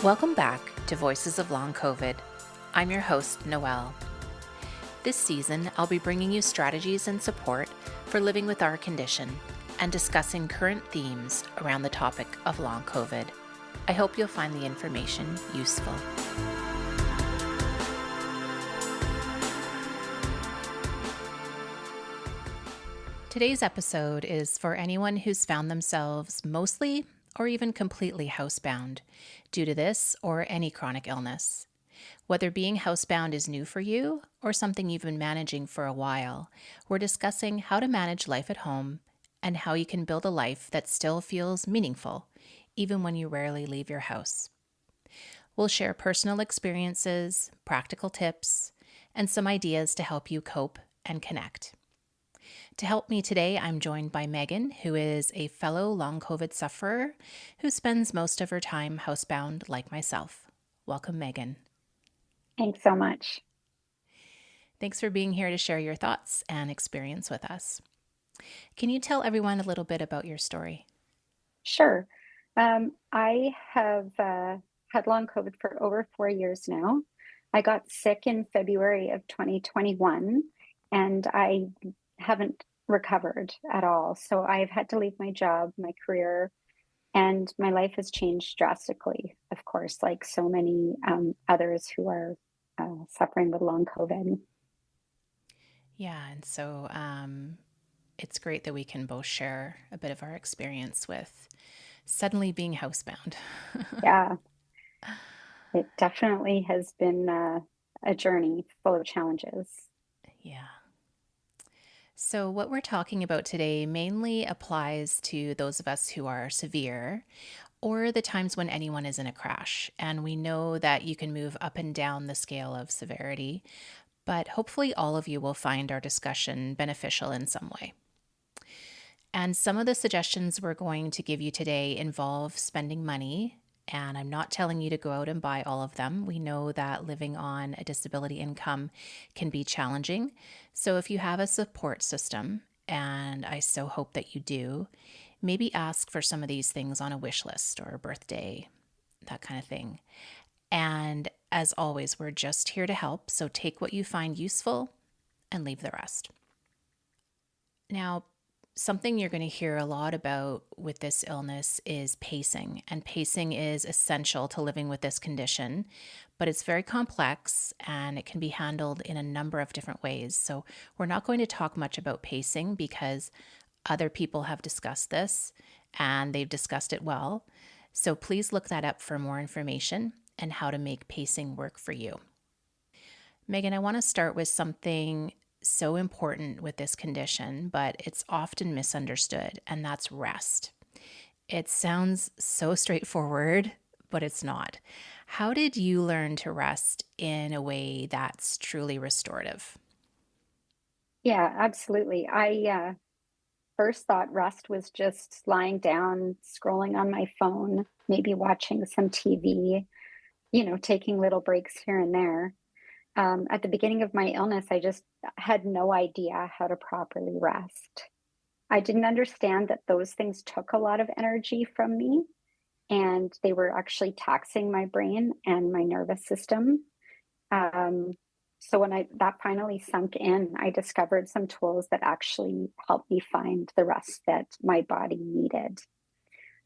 Welcome back to Voices of Long COVID. I'm your host, Noelle. This season, I'll be bringing you strategies and support for living with our condition and discussing current themes around the topic of long COVID. I hope you'll find the information useful. Today's episode is for anyone who's found themselves mostly or even completely housebound due to this or any chronic illness. Whether being housebound is new for you or something you've been managing for a while, we're discussing how to manage life at home and how you can build a life that still feels meaningful, even when you rarely leave your house. We'll share personal experiences, practical tips, and some ideas to help you cope and connect. To help me today, I'm joined by Megan, who is a fellow long COVID sufferer who spends most of her time housebound like myself. Welcome, Megan. Thanks so much. Thanks for being here to share your thoughts and experience with us. Can you tell everyone a little bit about your story? Sure. I have had long COVID for over 4 years now. I got sick in February of 2021, and I haven't recovered at all. So I've had to leave my job, my career, and my life has changed drastically, of course, like so many others who are suffering with long COVID. Yeah, and so it's great that we can both share a bit of our experience with suddenly being housebound. Yeah, it definitely has been a journey full of challenges. Yeah. So, what we're talking about today mainly applies to those of us who are severe or the times when anyone is in a crash. And we know that you can move up and down the scale of severity, but hopefully, all of you will find our discussion beneficial in some way. And some of the suggestions we're going to give you today involve spending money. And I'm not telling you to go out and buy all of them. We know that living on a disability income can be challenging. So if you have a support system, and I so hope that you do, maybe ask for some of these things on a wish list or a birthday, that kind of thing. And as always, we're just here to help. So take what you find useful and leave the rest. Now, something you're going to hear a lot about with this illness is pacing, and pacing is essential to living with this condition, but it's very complex and it can be handled in a number of different ways. So, we're not going to talk much about pacing because other people have discussed this and they've discussed it well. So, please look that up for more information and how to make pacing work for you. Megan, I want to start with something so important with this condition, but it's often misunderstood, and that's rest. It sounds so straightforward, but it's not. How did you learn to rest in a way that's truly restorative? Yeah, absolutely. I first thought rest was just lying down, scrolling on my phone, maybe watching some TV, taking little breaks here and there. At the beginning of my illness, I just had no idea how to properly rest. I didn't understand that those things took a lot of energy from me and they were actually taxing my brain and my nervous system. Um, so when that finally sunk in, I discovered some tools that actually helped me find the rest that my body needed.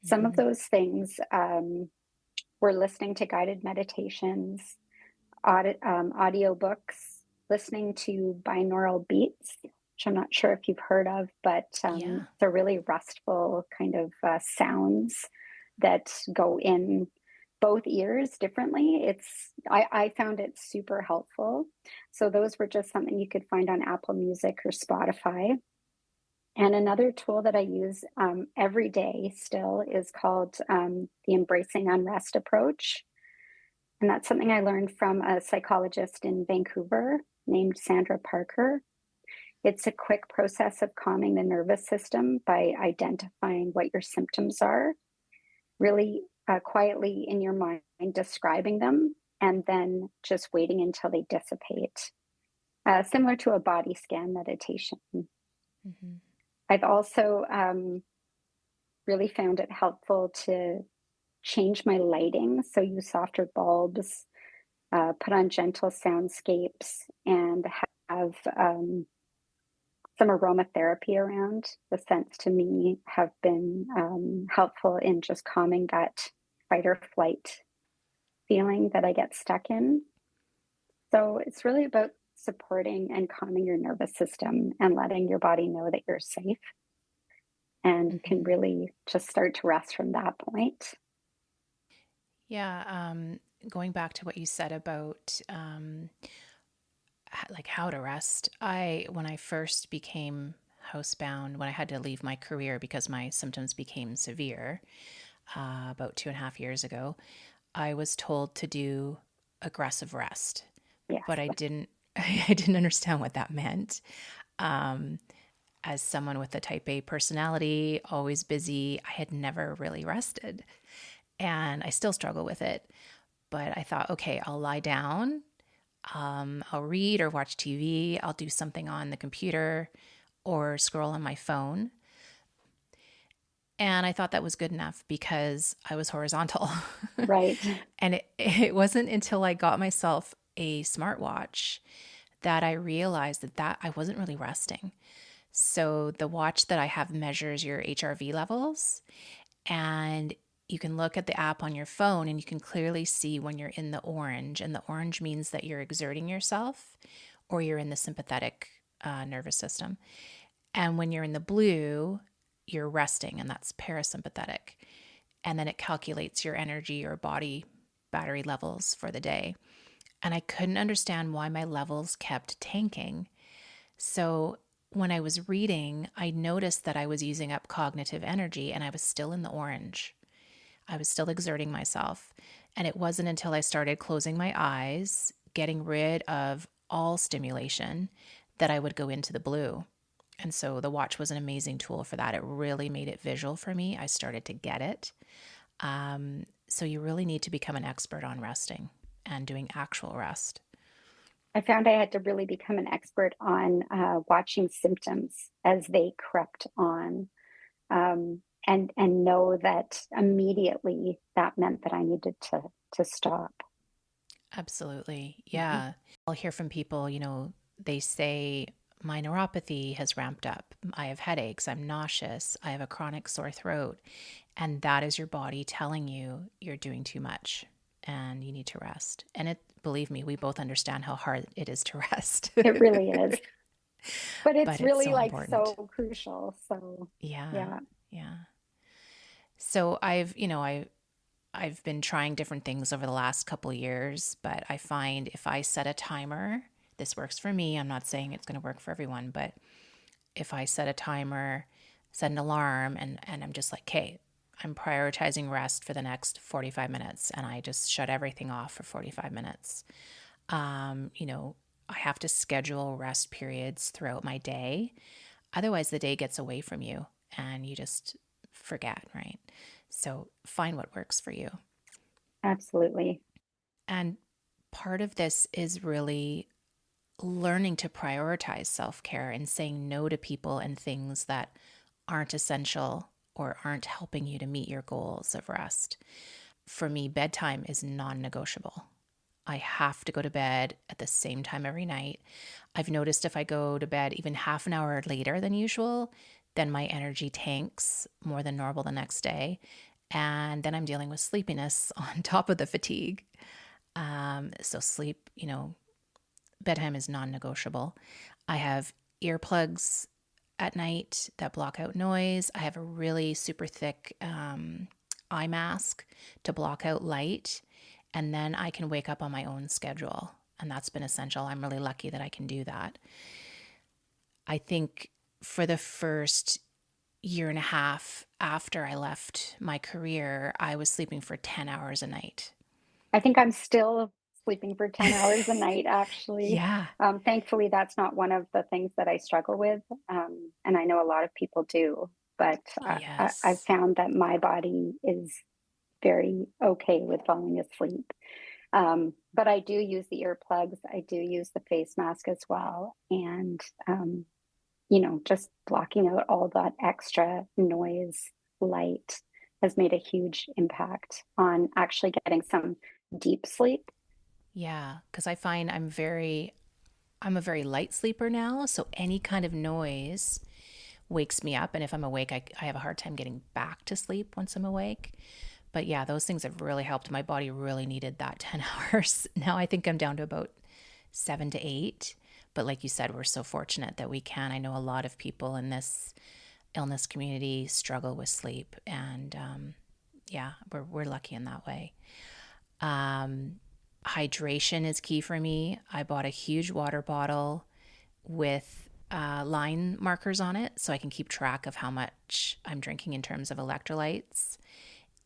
Some of Mm-hmm. those things were listening to guided meditations, audiobooks, listening to binaural beats, which I'm not sure if you've heard of, but Yeah. they're really restful kind of sounds that go in both ears differently. I found it super helpful. So those were just something you could find on Apple Music or Spotify. And another tool that I use every day still is called the Embracing Unrest approach. And that's something I learned from a psychologist in Vancouver named Sandra Parker. It's a quick process of calming the nervous system by identifying what your symptoms are, really quietly in your mind describing them, and then just waiting until they dissipate, similar to a body scan meditation. Mm-hmm. I've also really found it helpful to change my lighting. So use softer bulbs, put on gentle soundscapes, and have some aromatherapy around. The scents to me have been helpful in just calming that fight or flight feeling that I get stuck in. So it's really about supporting and calming your nervous system and letting your body know that you're safe and can Hmm. really just start to rest from that point. Yeah. Going back to what you said about like how to rest, when I first became housebound, when I had to leave my career because my symptoms became severe about 2.5 years ago, I was told to do aggressive rest, but Yes, I didn't. I didn't understand what that meant. Um, as someone with a type A personality, always busy, I had never really rested. And I still struggle with it. But I thought, okay, I'll lie down, I'll read or watch TV, I'll do something on the computer or scroll on my phone. And I thought that was good enough because I was horizontal. right. And it wasn't until I got myself a smartwatch that I realized that I wasn't really resting. So the watch that I have measures your HRV levels, and you can look at the app on your phone and you can clearly see when you're in the orange. And the orange means that you're exerting yourself or you're in the sympathetic nervous system. And when you're in the blue, you're resting, and that's parasympathetic. And then it calculates your energy or body battery levels for the day. And I couldn't understand why my levels kept tanking. So when I was reading, I noticed that I was using up cognitive energy and I was still in the orange. I was still exerting myself. And it wasn't until I started closing my eyes, getting rid of all stimulation, that I would go into the blue. And so the watch was an amazing tool for that. It really made it visual for me. I started to get it. So you really need to become an expert on resting and doing actual rest. I found I had to really become an expert on watching symptoms as they crept on, and know that immediately that meant that I needed to stop. Absolutely. Mhm. Yeah. I'll hear from people, they say, my neuropathy has ramped up. I have headaches. I'm nauseous. I have a chronic sore throat. And that is your body telling you you're doing too much and you need to rest. And believe me, we both understand how hard it is to rest, It really is, but it's but it's really so like important. so crucial. So Yeah. yeah, Yeah. So I've been trying different things over the last couple years, but I find if I set a timer, this works for me. I'm not saying it's going to work for everyone, but if I set a timer, set an alarm, and I'm just like, okay, I'm prioritizing rest for the next 45 minutes, and I just shut everything off for 45 minutes. You know, I have to schedule rest periods throughout my day. Otherwise, the day gets away from you and you just forget, right? So find what works for you. absolutely. And part of this is really learning to prioritize self care and saying no to people and things that aren't essential or aren't helping you to meet your goals of rest. For me, bedtime is non negotiable. I have to go to bed at the same time every night. I've noticed if I go to bed even half an hour later than usual, then my energy tanks more than normal the next day. And then I'm dealing with sleepiness on top of the fatigue. So, sleep, bedtime is non negotiable. I have earplugs at night that block out noise. I have a really super thick eye mask to block out light. And then I can wake up on my own schedule. And that's been essential. I'm really lucky that I can do that. I think for the first year and a half after I left my career, I was sleeping for 10 hours a night. I think I'm still sleeping for 10 hours a night, actually. Yeah. Thankfully, that's not one of the things that I struggle with. And I know a lot of people do, but I've Yes. found that my body is very okay with falling asleep. But I do use the earplugs, I do use the face mask as well. And, just blocking out all that extra noise, light. has made a huge impact on actually getting some deep sleep. Yeah, because I find I'm a very light sleeper now, so any kind of noise wakes me up. And if I'm awake, I have a hard time getting back to sleep once I'm awake. But yeah, those things have really helped. My body really needed that 10 hours. Now I think I'm down to about 7 to 8. But like you said, we're so fortunate that we can. I know a lot of people in this illness community struggle with sleep. And yeah, we're lucky in that way. Um, Hydration is key for me. I bought a huge water bottle with line markers on it so I can keep track of how much I'm drinking in terms of electrolytes.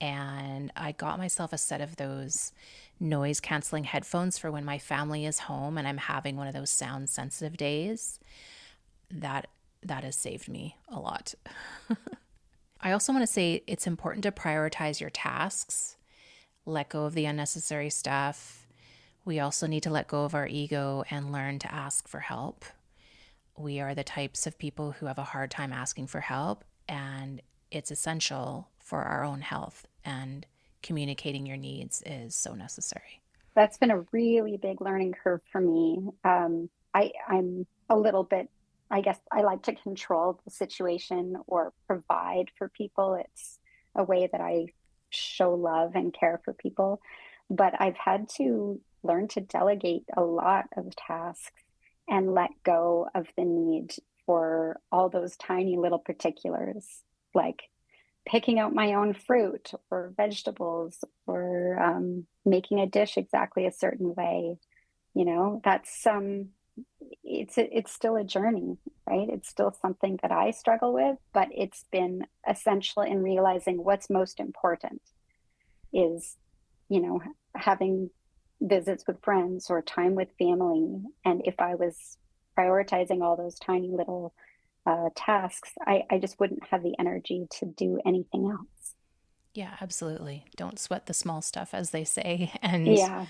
And I got myself a set of those noise canceling headphones for when my family is home and I'm having one of those sound sensitive days. That that has saved me a lot. I also want to say it's important to prioritize your tasks, let go of the unnecessary stuff. We also need to let go of our ego and learn to ask for help. We are the types of people who have a hard time asking for help, and it's essential for our own health. And communicating your needs is so necessary. That's been a really big learning curve for me. I'm a little bit, I guess I like to control the situation or provide for people. It's a way that I show love and care for people. But I've had to learn to delegate a lot of tasks and let go of the need for all those tiny little particulars, like picking out my own fruit or vegetables or making a dish exactly a certain way. That's it's still a journey, right? It's still something that I struggle with, but it's been essential in realizing what's most important is, you know, having visits with friends or time with family. And if I was prioritizing all those tiny little tasks, I just wouldn't have the energy to do anything else. Yeah, absolutely. Don't sweat the small stuff, as they say, and Yeah,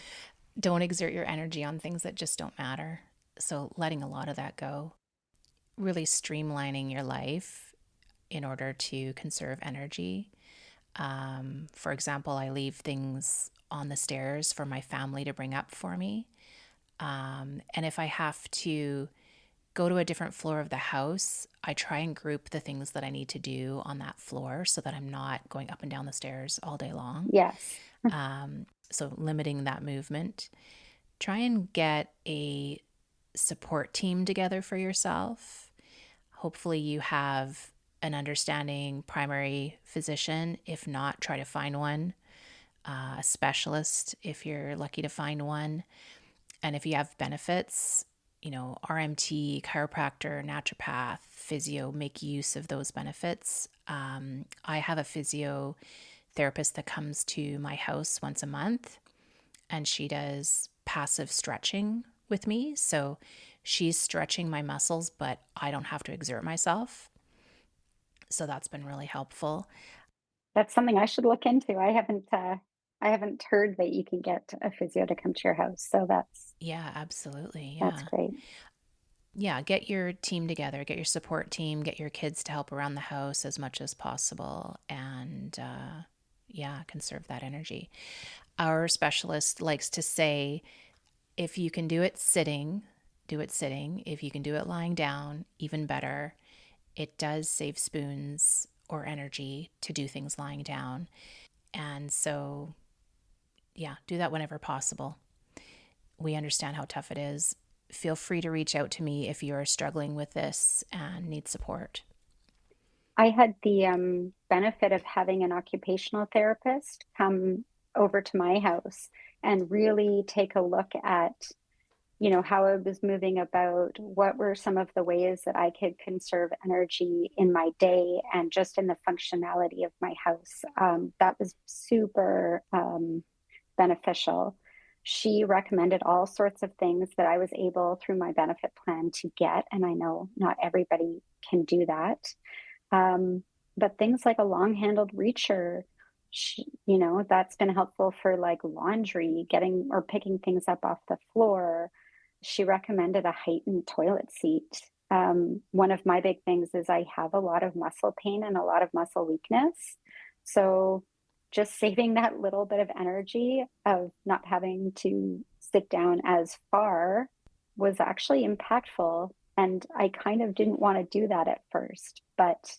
don't exert your energy on things that just don't matter. So, letting a lot of that go, really streamlining your life in order to conserve energy. For example, I leave things on the stairs for my family to bring up for me. And if I have to go to a different floor of the house, I try and group the things that I need to do on that floor so that I'm not going up and down the stairs all day long. yes. So, limiting that movement. Try and get a support team together for yourself. Hopefully, you have an understanding primary physician. If not, try to find one, a specialist if you're lucky to find one. And if you have benefits, RMT, chiropractor, naturopath, physio, make use of those benefits. I have a physio therapist that comes to my house once a month and she does passive stretching with me. So she's stretching my muscles, but I don't have to exert myself. So that's been really helpful. That's something I should look into. I haven't heard that you can get a physio to come to your house. So Yeah, absolutely. that's Yeah. great. Yeah. Get your team together, get your support team, get your kids to help around the house as much as possible. And yeah, conserve that energy. Our specialist likes to say if you can do it sitting, do it sitting. If you can do it lying down, even better. It does save spoons or energy to do things lying down. And so, yeah, do that whenever possible. We understand how tough it is. Feel free to reach out to me if you're struggling with this and need support. I had the benefit of having an occupational therapist come over to my house and really take a look at, how I was moving about, what were some of the ways that I could conserve energy in my day and just in the functionality of my house. That was super beneficial. She recommended all sorts of things that I was able through my benefit plan to get. And I know not everybody can do that. Um, but things like a long handled reacher, that's been helpful for like laundry, getting or picking things up off the floor. She recommended a heightened toilet seat. One of my big things is I have a lot of muscle pain and a lot of muscle weakness. So just saving that little bit of energy of not having to sit down as far was actually impactful. And I kind of didn't want to do that at first, but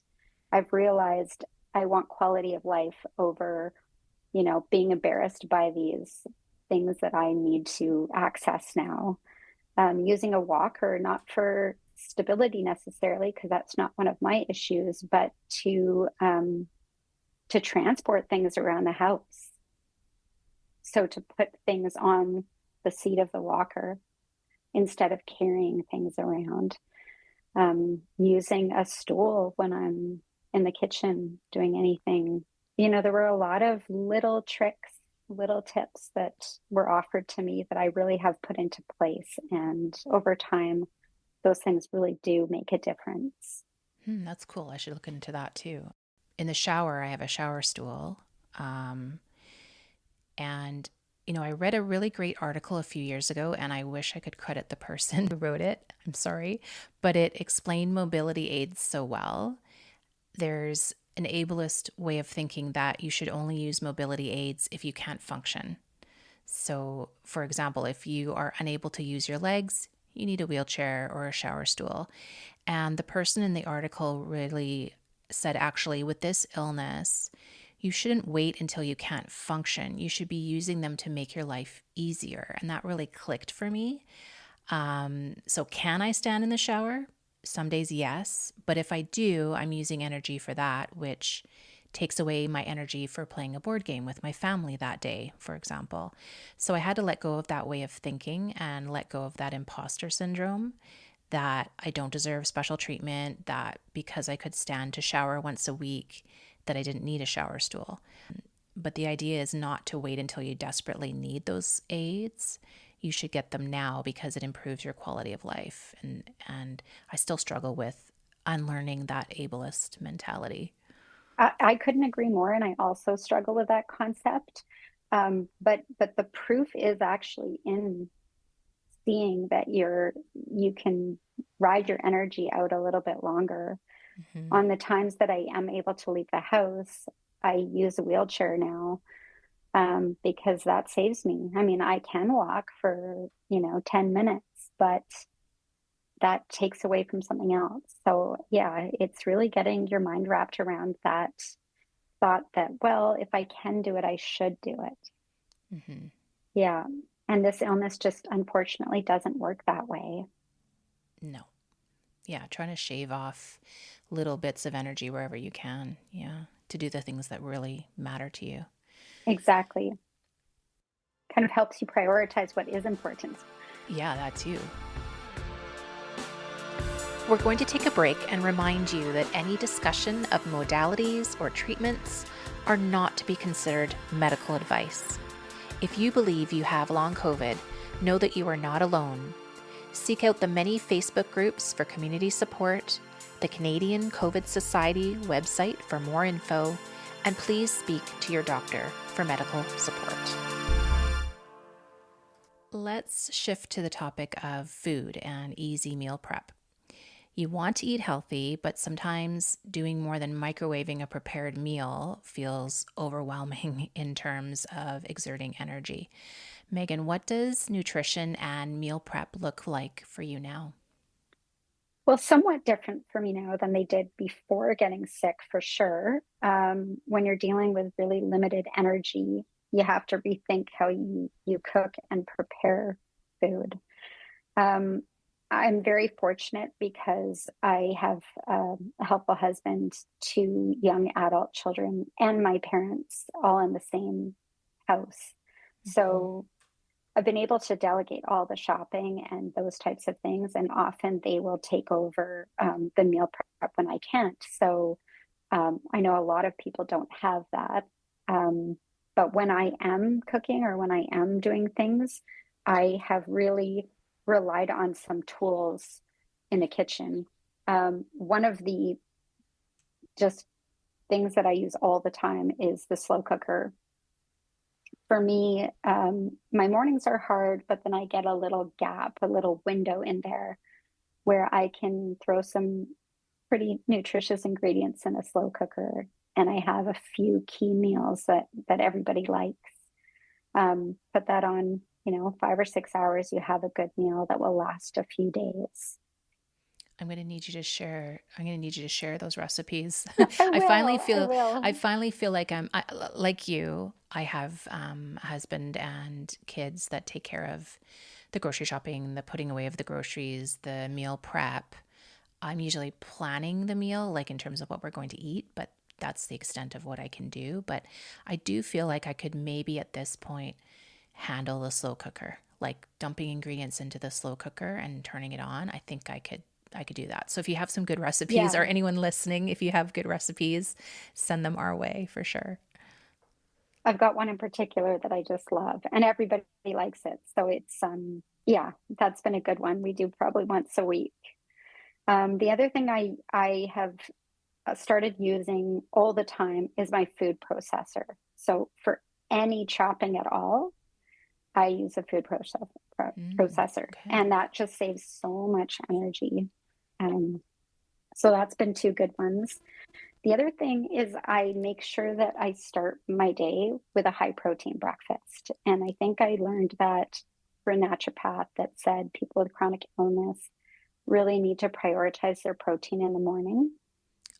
I've realized I want quality of life over, being embarrassed by these things that I need to access now. Using a walker, not for stability necessarily, because that's not one of my issues, but to transport things around the house. So to put things on the seat of the walker instead of carrying things around. Using a stool when I'm in the kitchen doing anything. There were a lot of little tricks, little tips that were offered to me that I really have put into place. And over time, those things really do make a difference. That's cool. I should look into that too. In the shower, I have a shower stool. Um, and, I read a really great article a few years ago, and I wish I could credit the person who wrote it. I'm sorry. But it explained mobility aids so well. There's an ableist way of thinking that you should only use mobility aids if you can't function. So, for example, if you are unable to use your legs, you need a wheelchair or a shower stool. And the person in the article really said actually, with this illness, you shouldn't wait until you can't function. You should be using them to make your life easier. And that really clicked for me. So, can I stand in the shower? Some days, yes. But if I do, I'm using energy for that, which takes away my energy for playing a board game with my family that day, for example. So I had to let go of that way of thinking and let go of that imposter syndrome that I don't deserve special treatment, that because I could stand to shower once a week, that I didn't need a shower stool. But the idea is not to wait until you desperately need those aids. You should get them now because it improves your quality of life. And I still struggle with unlearning that ableist mentality. I couldn't agree more, and I also struggle with that concept. But the proof is actually in seeing that you can ride your energy out a little bit longer. Mm-hmm. On the times that I am able to leave the house, I use a wheelchair now, because that saves me. I mean, I can walk for, 10 minutes, but that takes away from something else. So, yeah, it's really getting your mind wrapped around that thought that, well, if I can do it, I should do it. Mm-hmm. Yeah. And this illness just unfortunately doesn't work that way. No. Yeah, trying to shave off little bits of energy wherever you can. Yeah, to do the things that really matter to you. Exactly. Kind of helps you prioritize what is important. Yeah, that too. We're going to take a break and remind you that any discussion of modalities or treatments are not to be considered medical advice. If you believe you have long COVID, know that you are not alone. Seek out the many Facebook groups for community support, the Canadian COVID Society website for more info, and please speak to your doctor for medical support. Let's shift to the topic of food and easy meal prep. You want to eat healthy, but sometimes doing more than microwaving a prepared meal feels overwhelming in terms of exerting energy. Megan, what does nutrition and meal prep look like for you now? Well, somewhat different for me now than they did before getting sick, for sure. When you're dealing with really limited energy, you have to rethink how you cook and prepare food. Um, I'm very fortunate because I have a helpful husband, two young adult children, and my parents all in the same house. Mm-hmm. So I've been able to delegate all the shopping and those types of things, and often they will take over the meal prep when I can't. So I know a lot of people don't have that. Um, but when I am cooking or when I am doing things, I have really relied on some tools in the kitchen. One of the just things that I use all the time is the slow cooker. For me, my mornings are hard, but then I get a little gap, a little window in there where I can throw some pretty nutritious ingredients in a slow cooker and I have a few key meals that everybody likes. Put that on, 5 or 6 hours, you have a good meal that will last a few days. I'm going to need you to share. I'm going to need you to share those recipes. I I finally will, I feel. I will. finally feel like like you. I have a husband and kids that take care of the grocery shopping, the putting away of the groceries, the meal prep. I'm usually planning the meal, like in terms of what we're going to eat, but that's the extent of what I can do. But I do feel like I could maybe at this point handle the slow cooker, like dumping ingredients into the slow cooker and turning it on. I think I could do that. So if you have some good recipes, or Yeah, anyone listening, if you have good recipes, send them our way for sure. I've got one in particular that I just love, and everybody likes it. So it's yeah, that's been a good one. We do probably once a week. The other thing I have started using all the time is my food processor. So for any chopping at all, I use a processor, Okay. and that just saves so much energy. Um, so that's been two good ones. The other thing is I make sure that I start my day with a high protein breakfast. And I think I learned that for a naturopath that said people with chronic illness really need to prioritize their protein in the morning.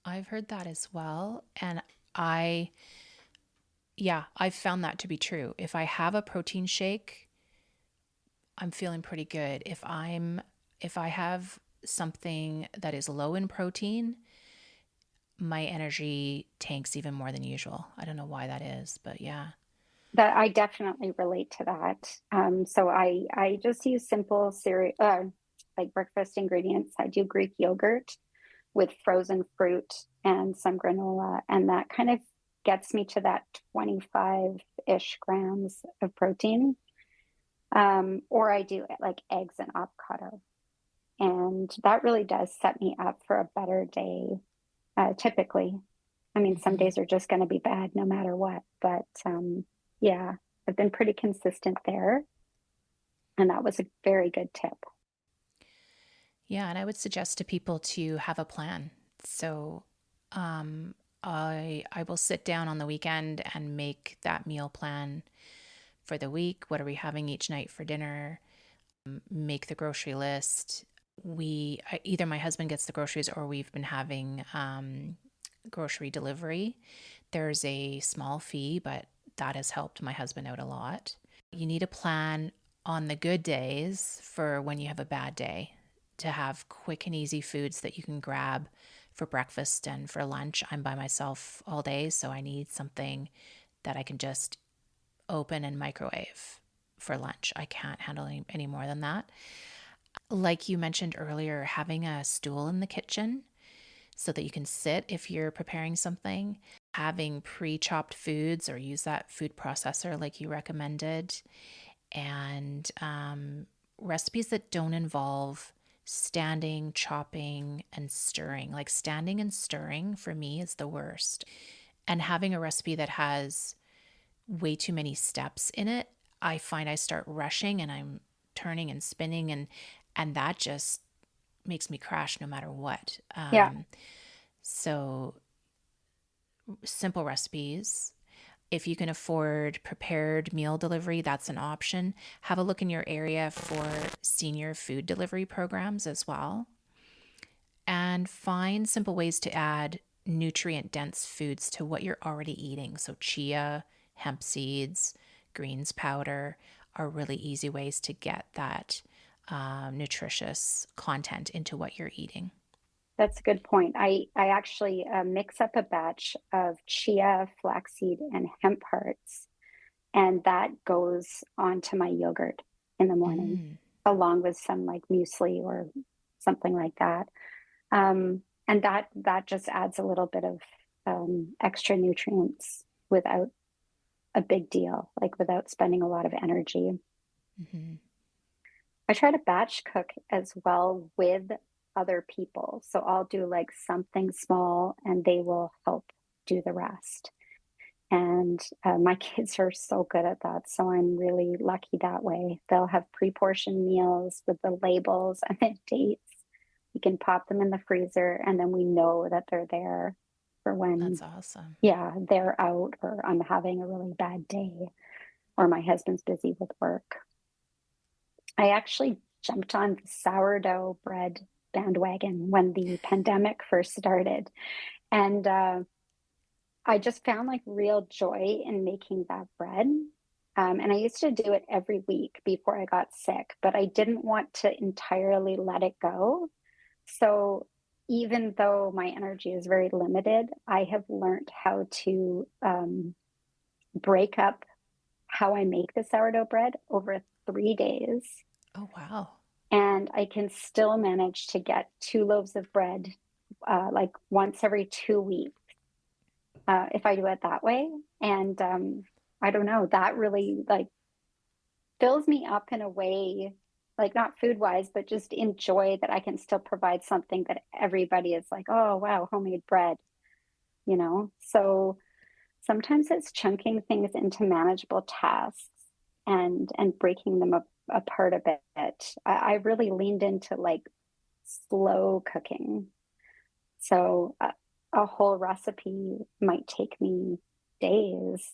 I've heard that as well. And I, yeah, I've found that to be true. If I have a protein shake, I'm feeling pretty good. If I have something that is low in protein, my energy tanks even more than usual. I don't know why that is, but yeah. That I definitely relate to that. So I just use simple cereal, like breakfast ingredients. I do Greek yogurt with frozen fruit and some granola, and that kind of gets me to that 25-ish grams of protein. Or I do like eggs and avocado, and that really does set me up for a better day. Typically, I mean, some Hmm. days are just going to be bad no matter what, but yeah, I've been pretty consistent there, and that was a very good tip. Yeah, and I would suggest to people to have a plan. So, um, I will sit down on the weekend and make that meal plan for the week. What are we having each night for dinner? Make the grocery list. Either my husband gets the groceries, or we've been having grocery delivery. There's a small fee, but that has helped my husband out a lot. You need a plan on the good days for when you have a bad day, to have quick and easy foods that you can grab for breakfast and for lunch. I'm by myself all day, so I need something that I can just open and microwave for lunch. I can't handle any more than that. Like you mentioned earlier, having a stool in the kitchen so that you can sit if you're preparing something, having pre chopped foods or use that food processor like you recommended, and recipes that don't involve standing, chopping, and stirring. Like standing and stirring for me is the worst. And having a recipe that has way too many steps in it, I find I start rushing and I'm turning and spinning, and that just makes me crash no matter what. Yeah, So simple recipes. If you can afford prepared meal delivery, that's an option. Have a look in your area for senior food delivery programs as well. And find simple ways to add nutrient dense foods to what you're already eating. So, chia, hemp seeds, greens powder are really easy ways to get that nutritious content into what you're eating. that's a good point. I actually mix up a batch of chia, flaxseed, and hemp hearts, and that goes onto my yogurt in the morning, Mm. along with some like muesli or something like that. And that just adds a little bit of extra nutrients without a big deal, like without spending a lot of energy. Hmm. I try to batch cook as well with other people. So I'll do like something small and they will help do the rest. And my kids are so good at that. So I'm really lucky that way. They'll have pre portioned meals with the labels and the dates. We can pop them in the freezer and then we know that they're there. for when, That's awesome. yeah, they're out or I'm having a really bad day or my husband's busy with work. I actually jumped on the sourdough bread bandwagon when the pandemic first started. And I just found like real joy in making that bread. And I used to do it every week before I got sick, but I didn't want to entirely let it go. So even though my energy is very limited, I have learned how to break up how I make the sourdough bread over 3 days. Oh, wow. And I can still manage to get 2 loaves of bread like once every 2 weeks if I do it that way. And I don't know, that really like fills me up in a way, like not food wise, but just in joy that I can still provide something that everybody is like, oh, wow, homemade bread, you know? So sometimes it's chunking things into manageable tasks and breaking them apart a bit. I really leaned into like slow cooking. So a whole recipe might take me days,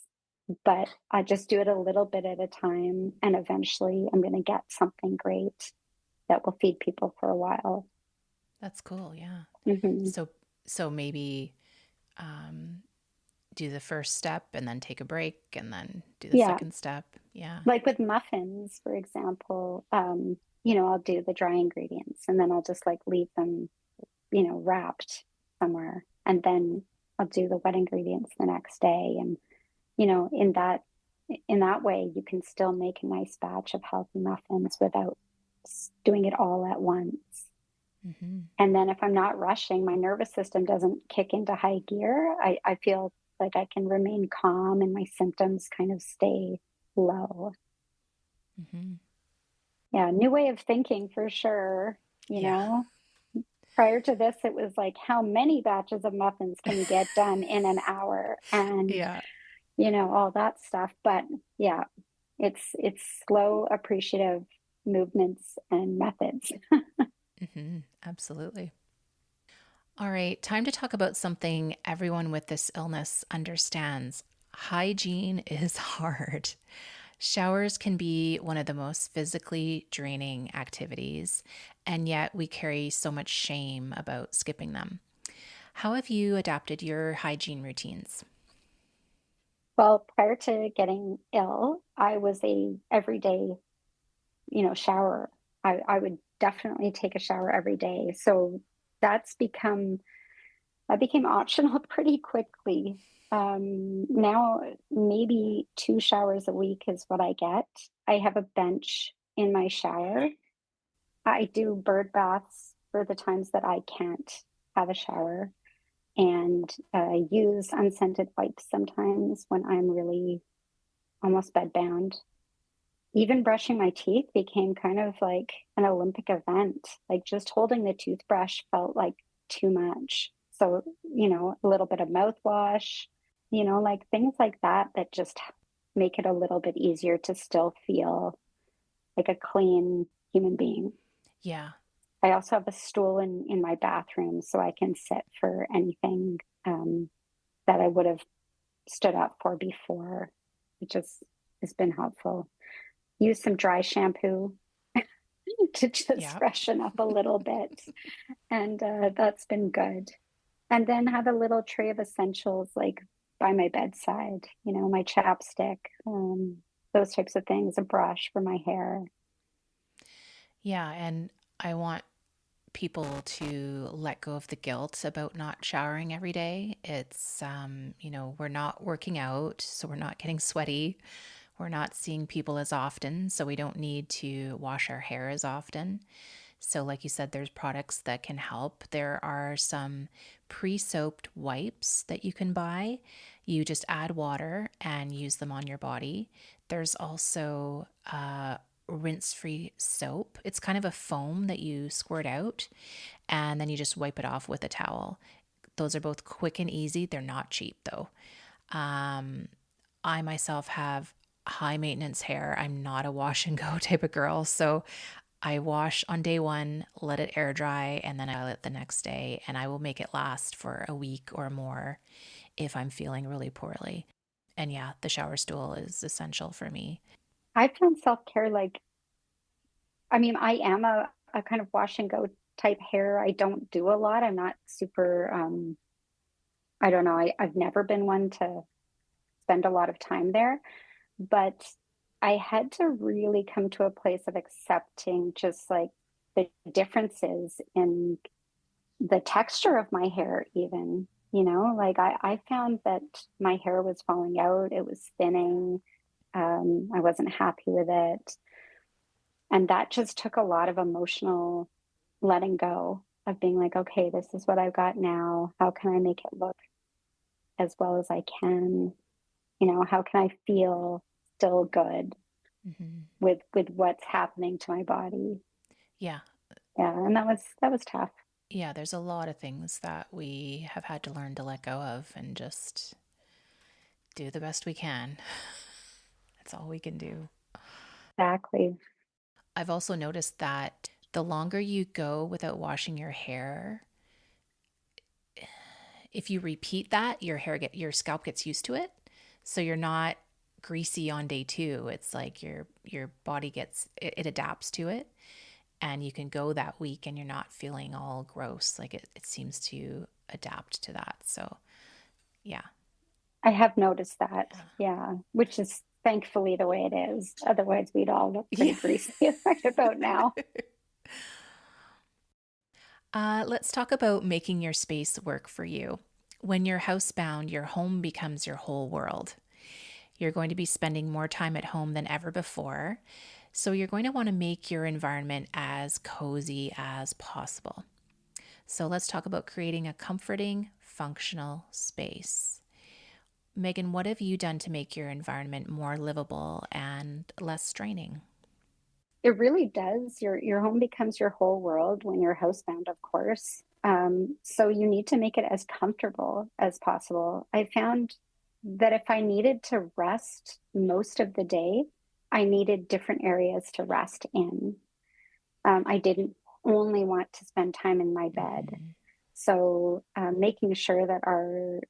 but I just do it a little bit at a time, and eventually I'm going to get something great that will feed people for a while. That's cool. Yeah. Hmm. So, so maybe um, do the first step and then take a break and then do the Yeah, second step. Yeah. like with muffins, for example, I'll do the dry ingredients and then I'll just like leave them, wrapped somewhere, and then I'll do the wet ingredients the next day. And in that way you can still make a nice batch of healthy muffins without doing it all at once. Hmm. And then if I'm not rushing, my nervous system doesn't kick into high gear. I feel like I can remain calm and my symptoms kind of stay low. Hmm. Yeah, new way of thinking for sure. you Yeah. know Prior to this, it was like, how many batches of muffins can you get done in an hour? And Yeah. all that stuff. But yeah, it's slow, appreciative movements and methods. Hmm. Absolutely. All right, time to talk about something everyone with this illness understands. Hygiene is hard. Showers can be one of the most physically draining activities, and yet we carry so much shame about skipping them. How have you adapted your hygiene routines? Well, prior to getting ill, I was a everyday, shower. I would definitely take a shower every day. So that's become that became optional pretty quickly. Now, maybe 2 showers a week is what I get. I have a bench in my shower. I do bird baths for the times that I can't have a shower and use unscented wipes sometimes when I'm really almost bedbound. Even brushing my teeth became kind of like an Olympic event. Like just holding the toothbrush felt like too much. So, a little bit of mouthwash, like things like that that just make it a little bit easier to still feel like a clean human being. Yeah. I also have a stool in my bathroom so I can sit for anything that I would have stood up for before, which has been helpful. Use some dry shampoo to just Yeah. freshen up a little bit. And that's been good. And then have a little tray of essentials like by my bedside, my chapstick, those types of things, a brush for my hair. Yeah. And I want people to let go of the guilt about not showering every day. We're not working out, so we're not getting sweaty. We're not seeing people as often, so we don't need to wash our hair as often. So, like you said, there's products that can help. There are some pre soaped wipes that you can buy. You just add water and use them on your body. There's also rinse free soap. It's kind of a foam that you squirt out and then you just wipe it off with a towel. Those are both quick and easy. They're not cheap though. Um, I myself have high maintenance hair. I'm not a wash and go type of girl. So I wash on day one, let it air dry, and then I style it the next day. And I will make it last for a week or more if I'm feeling really poorly. And yeah, the shower stool is essential for me. I found self-care like, I mean, I am a kind of wash and go type hair. I don't do a lot. I'm not super, I don't know. I've never been one to spend a lot of time there, but I had to really come to a place of accepting just like the differences in the texture of my hair, even, like I found that my hair was falling out, it was thinning. I wasn't happy with it. And that just took a lot of emotional letting go of being like, okay, this is what I've got now. How can I make it look as well as I can? How can I feel still good Hmm. with what's happening to my body? Yeah. Yeah, and that was tough. Yeah. There's a lot of things that we have had to learn to let go of and just do the best we can. That's all we can do. Exactly. I've also noticed that the longer you go without washing your hair, if you repeat that, your scalp gets used to it. So you're not greasy on day two. It's like your body it adapts to it, and you can go that week and you're not feeling all gross. Like it seems to adapt to that. So yeah. I have noticed that. Yeah, which is thankfully the way it is. Otherwise, we'd all look pretty Yeah. greasy right about now. Let's talk about making your space work for you. When you're housebound, your home becomes your whole world. You're going to be spending more time at home than ever before. So you're going to want to make your environment as cozy as possible. So let's talk about creating a comforting, functional space. Megan, what have you done to make your environment more livable and less straining? It really does. Your home becomes your whole world when you're housebound, of course. So you need to make it as comfortable as possible. I found that if I needed to rest most of the day, I needed different areas to rest in. I didn't only want to spend time in my bed. Mm-hmm. So making sure that our,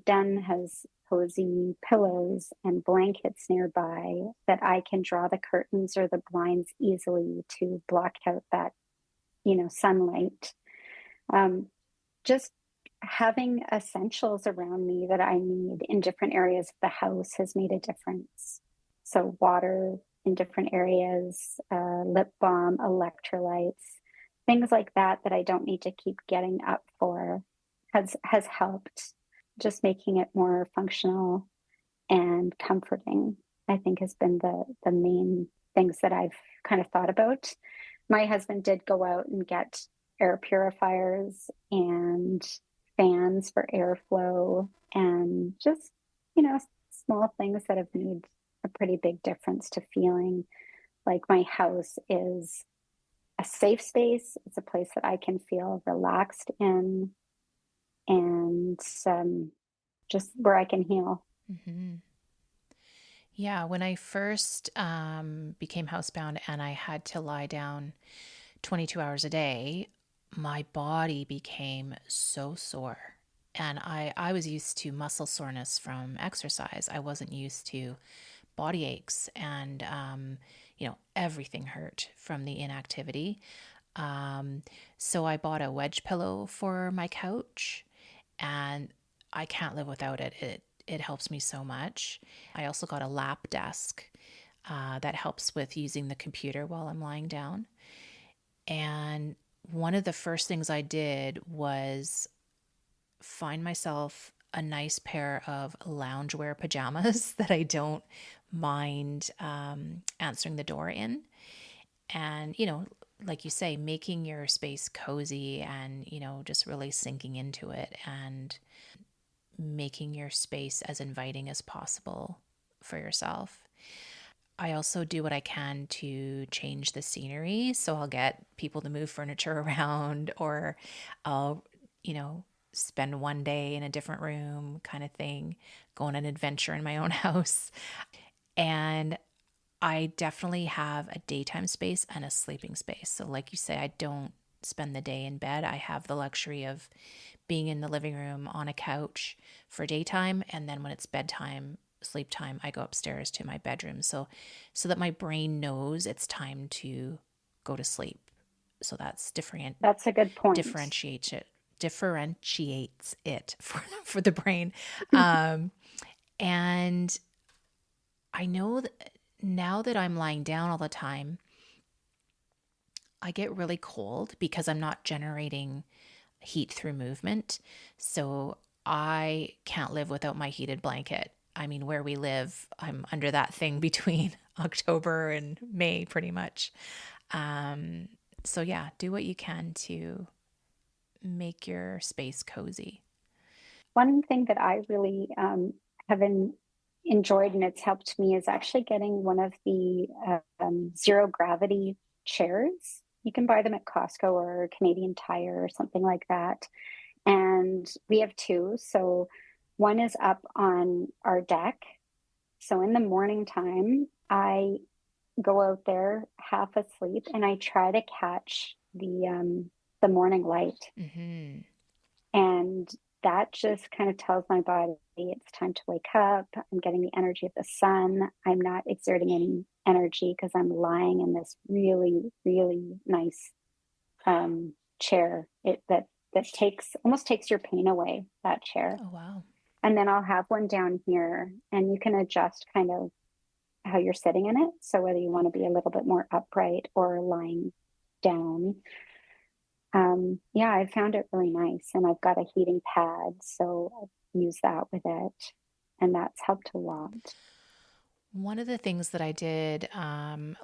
den has cozy pillows and blankets nearby, that I can draw the curtains or the blinds easily to block out that, sunlight. Um, just having essentials around me that I need in different areas of the house has made a difference. So water in different areas, lip balm, electrolytes, things like that that I don't need to keep getting up for has helped. Just making it more functional and comforting, I think, has been the main things that I've kind of thought about. My husband did go out and get air purifiers and fans for airflow and just, small things that have made a pretty big difference to feeling like my house is a safe space. It's a place that I can feel relaxed in and just where I can heal. Mm-hmm. Yeah, when I first became housebound and I had to lie down 22 hours a day, my body became so sore. And I was used to muscle soreness from exercise. I wasn't used to body aches and, everything hurt from the inactivity. Um, so I bought a wedge pillow for my couch and I can't live without it. It helps me so much. I also got a lap desk that helps with using the computer while I'm lying down. And one of the first things I did was find myself a nice pair of loungewear pajamas that I don't mind answering the door in. And, like you say, making your space cozy and, just really sinking into it and making your space as inviting as possible for yourself. I also do what I can to change the scenery. So I'll get people to move furniture around, or I'll, you know, spend one day in a different room kind of thing, go on an adventure in my own house. And I definitely have a daytime space and a sleeping space. So, like you say, I don't spend the day in bed. I have the luxury of being in the living room on a couch for daytime. And then when it's bedtime, sleep time, I go upstairs to my bedroom. So that my brain knows it's time to go to sleep. So that's That's a good point. differentiates it for the brain. Um, and I know that now that I'm lying down all the time, I get really cold because I'm not generating heat through movement. So I can't live without my heated blanket. I mean, where we live, I'm under that thing between October and May pretty much. Um, so yeah, do what you can to make your space cozy. One thing that I really have enjoyed and it's helped me is actually getting one of the zero gravity chairs. You can buy them at Costco or Canadian Tire or something like that. And we have two. So one is up on our deck. So in the morning time, I go out there half asleep and I try to catch the morning light. Mm-hmm. And that just kind of tells my body it's time to wake up. I'm getting the energy of the sun. I'm not exerting any energy because I'm lying in this really, really nice chair. That takes almost takes your pain away, that chair. Oh, wow. And then I'll have one down here and you can adjust kind of how you're sitting in it. So whether you want to be a little bit more upright or lying down. Yeah, I found it really nice. And I've got a heating pad, so I use that with it. And that's helped a lot. One of the things that I did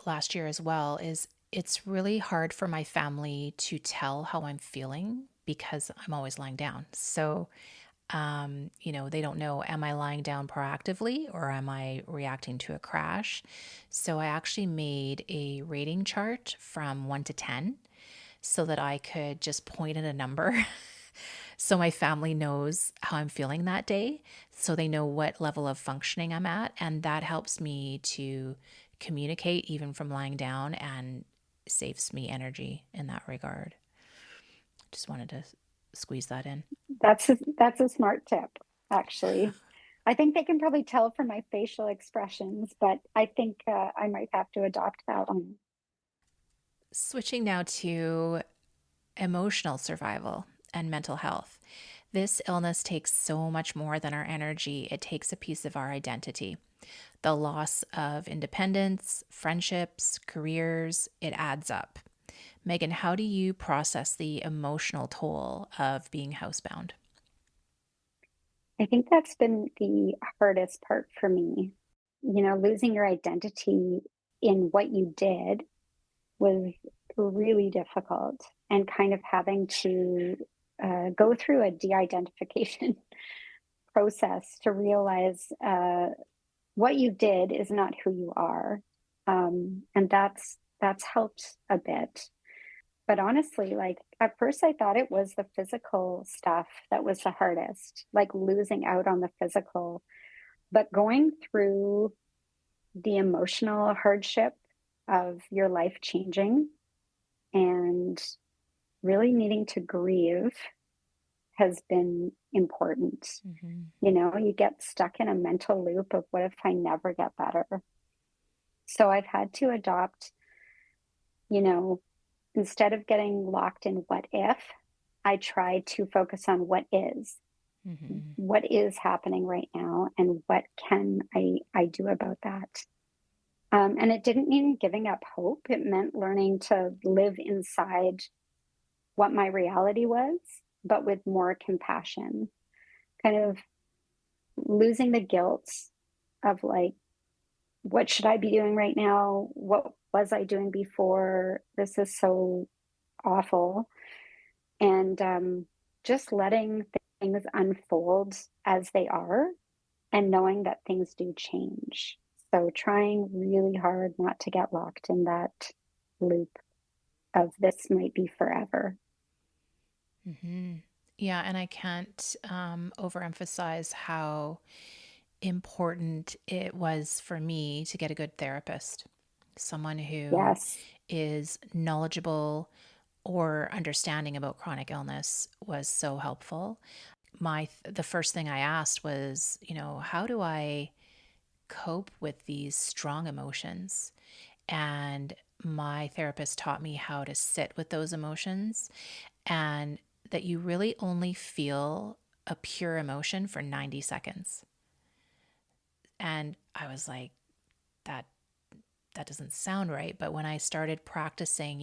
last year as well is it's really hard for my family to tell how I'm feeling because I'm always lying down. So, they don't know, am I lying down proactively or am I reacting to a crash? So I actually made a rating chart from 1 to 10 so that I could just point at a number so my family knows how I'm feeling that day. So they know what level of functioning I'm at. And that helps me to communicate even from lying down and saves me energy in that regard. Just wanted to squeeze that in. That's a smart tip, actually. I think they can probably tell from my facial expressions, but I think I might have to adopt that one. Switching now to emotional survival and mental health. This illness takes so much more than our energy, it takes a piece of our identity. The loss of independence, friendships, careers, it adds up. Megan, how do you process the emotional toll of being housebound? I think that's been the hardest part for me. You know, losing your identity in what you did was really difficult and kind of having to go through a de identification process to realize what you did is not who you are. And that's helped a bit. But honestly, like at first I thought it was the physical stuff that was the hardest, like losing out on the physical, but going through the emotional hardship of your life changing and really needing to grieve has been important. Mm-hmm. You know, you get stuck in a mental loop of what if I never get better? So I've had to adopt, you know, instead of getting locked in what if, I try to focus on Mm-hmm. what is happening right now, and what can I do about that. And it didn't mean giving up hope. It meant learning to live inside what my reality was, but with more compassion, kind of losing the guilt of like, what should I be doing right now? What was I doing before? This is so awful. And just letting things unfold as they are and knowing that things do change. So trying really hard not to get locked in that loop of this might be forever. Mm-hmm. Yeah, and I can't overemphasize how important it was for me to get a good therapist, someone who Yes. is knowledgeable or understanding about chronic illness was so helpful. The first thing I asked was, how do I cope with these strong emotions? And my therapist taught me how to sit with those emotions, and that you really only feel a pure emotion for 90 seconds. And I was like, that that doesn't sound right. But when I started practicing,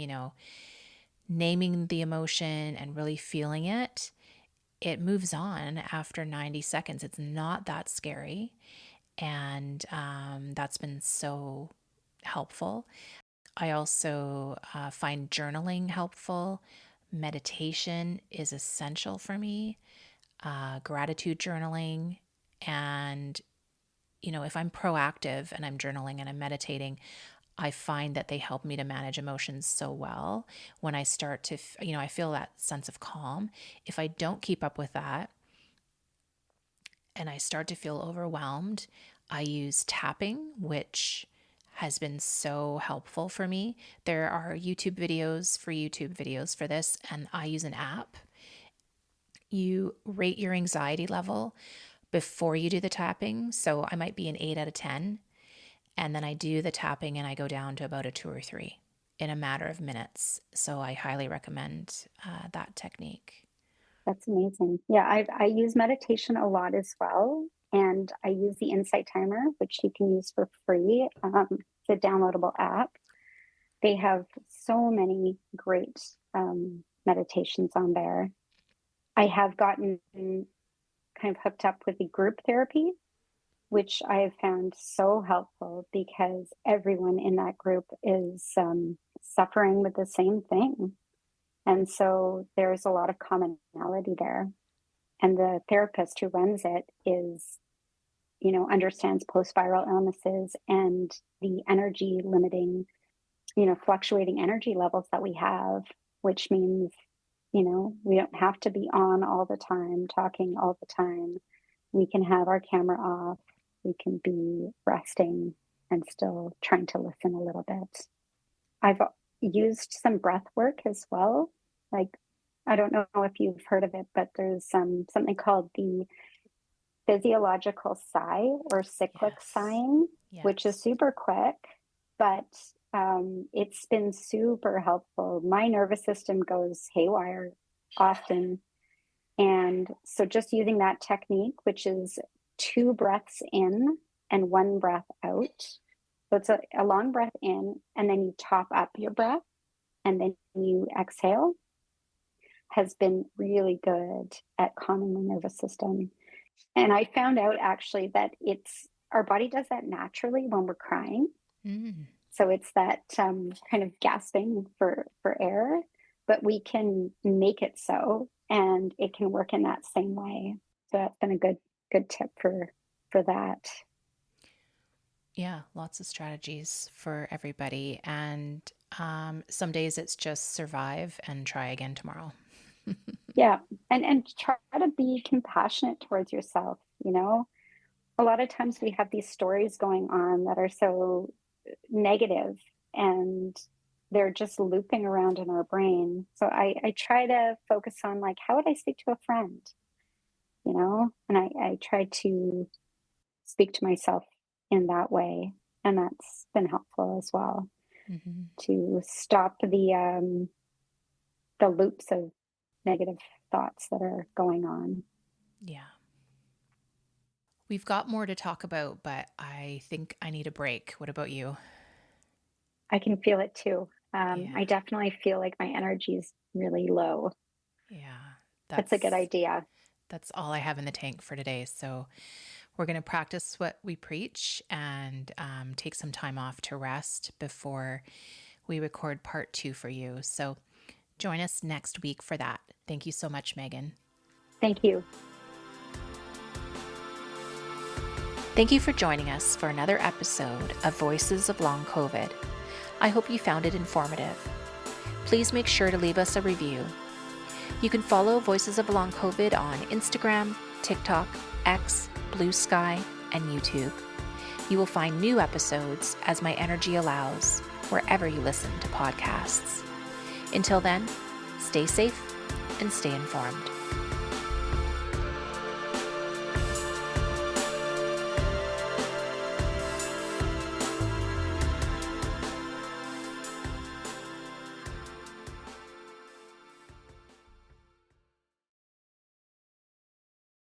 naming the emotion and really feeling it, it moves on after 90 seconds. It's not that scary. And that's been so helpful. I also find journaling helpful. Meditation is essential for me, gratitude journaling. And, if I'm proactive and I'm journaling and I'm meditating, I find that they help me to manage emotions so well. When I start to, I feel that sense of calm. If I don't keep up with that and I start to feel overwhelmed, I use tapping, which has been so helpful for me. There are YouTube videos for this, and I use an app. You rate your anxiety level before you do the tapping. So I might be an 8 out of 10. And then I do the tapping and I go down to about a 2 or 3 in a matter of minutes. So I highly recommend that technique. That's amazing. Yeah, I use meditation a lot as well. And I use the Insight Timer, which you can use for free. It's a downloadable app. They have so many great meditations on there. I have gotten kind of hooked up with the group therapy, which I have found so helpful because everyone in that group is suffering with the same thing. And so there's a lot of commonality there. And the therapist who runs it is, understands post-viral illnesses and the energy limiting, fluctuating energy levels that we have, which means, we don't have to be on all the time, talking all the time. We can have our camera off. We can be resting and still trying to listen a little bit. I've used some breath work as well. Like, I don't know if you've heard of it, but there's something called the physiological sigh or cyclic Yes. sighing, which is Yes. super quick, but it's been super helpful. My nervous system goes haywire often. And so just using that technique, which is 2 breaths in and 1 breath out. So it's a long breath in, and then you top up your breath, and then you exhale, has been really good at calming the nervous system. And I found out actually that it's our body does that naturally when we're crying. Mm. So it's that kind of gasping for air, but we can make it so, and it can work in that same way. So that's been a good tip for that. Yeah, lots of strategies for everybody. And some days it's just survive and try again tomorrow. Yeah, and try to be compassionate towards yourself. A lot of times we have these stories going on that are so negative, and they're just looping around in our brain. So I try to focus on, like, how would I speak to a friend, and I try to speak to myself in that way. And that's been helpful as well, Mm-hmm. to stop the loops of negative thoughts that are going on. Yeah. We've got more to talk about, but I think I need a break. What about you? I can feel it too. Yeah. I definitely feel like my energy is really low. Yeah. That's a good That's idea. that's all I have in the tank for today. So we're going to practice what we preach and take some time off to rest before we record part 2 for you. So join us next week for that. Thank you so much, Megan. Thank you. Thank you for joining us for another episode of Voices of Long COVID. I hope you found it informative. Please make sure to leave us a review. You can follow Voices of Long COVID on Instagram, TikTok, X, Blue Sky, and YouTube. You will find new episodes as my energy allows, wherever you listen to podcasts. Until then, stay safe and stay informed.